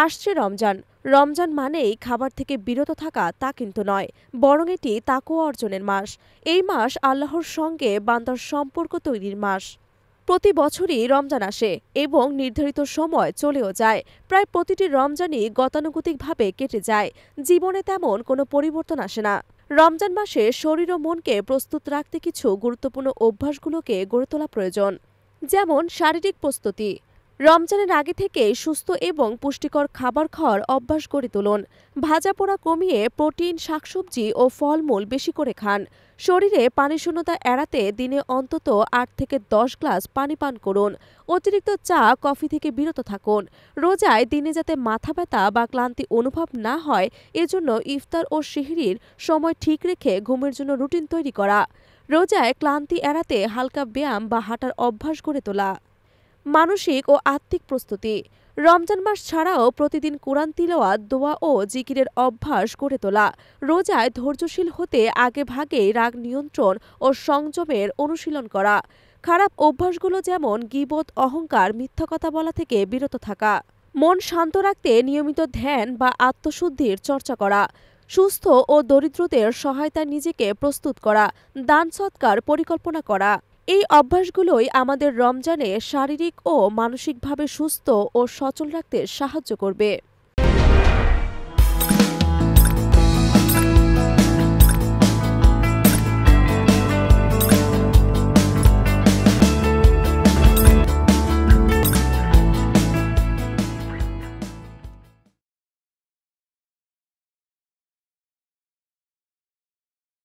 আসছে রমজান। রমজান মানেই খাবার থেকে বিরত থাকা তা কিন্তু নয়, বরং এটি তাকওয়া অর্জনের মাস। এই মাস আল্লাহর সঙ্গে বান্দার সম্পর্ক তৈরির মাস। প্রতি বছরই রমজান আসে এবং নির্ধারিত সময় চলেও যায়। প্রায় প্রতিটি রমজানই গতানুগতিকভাবে কেটে যায়, জীবনে তেমন কোনো পরিবর্তন আসে না। রমজান মাসে শরীর ও মনকে প্রস্তুত রাখতে কিছু গুরুত্বপূর্ণ অভ্যাসগুলোকে গড়ে তোলা প্রয়োজন। যেমন শারীরিক প্রস্তুতি। রমজানের আগে থেকে সুস্থ এবং পুষ্টিকর খাবার খাওয়ার অভ্যাস গড়ে তুলুন। ভাজা পোড়া কমিয়ে প্রোটিন, শাকসবজি ও ফলমূল বেশি করে খান। শরীরে পানিশূন্যতা এড়াতে দিনে অন্তত ৮ থেকে ১০ গ্লাস পানি পান করুন। অতিরিক্ত চা, কফি থেকে বিরত থাকুন। রোজায় দিনে যাতে মাথা ব্যথা বা ক্লান্তি অনুভব না হয়, এজন্য ইফতার ও সেহরির সময় ঠিক রেখে ঘুমের জন্য রুটিন তৈরি করা। রোজায় ক্লান্তি এড়াতে হালকা ব্যায়াম বা হাঁটার অভ্যাস গড়ে তোলা। মানসিক ও আত্মিক প্রস্তুতি। রমজান মাস ছাড়াও প্রতিদিন কোরআন তিলাওয়াত, দোয়া ও জিকিরের অভ্যাস গড়ে তোলা। রোজায় ধৈর্যশীল হতে আগে ভাগেই রাগ নিয়ন্ত্রণ ও সংযমের অনুশীলন করা। খারাপ অভ্যাসগুলো যেমন গীবত, অহংকার, মিথ্যা কথা বলা থেকে বিরত থাকা। মন শান্ত রাখতে নিয়মিত ধ্যান বা আত্মশুদ্ধির চর্চা করা। সুস্থ ও দরিদ্রদের সহায়তায় নিজেকে প্রস্তুত করা। দান সৎকার পরিকল্পনা করা। এই অভ্যাসগুলোই আমাদের রমজানে শারীরিক ও মানসিকভাবে সুস্থ ও সচল রাখতে সাহায্য করবে।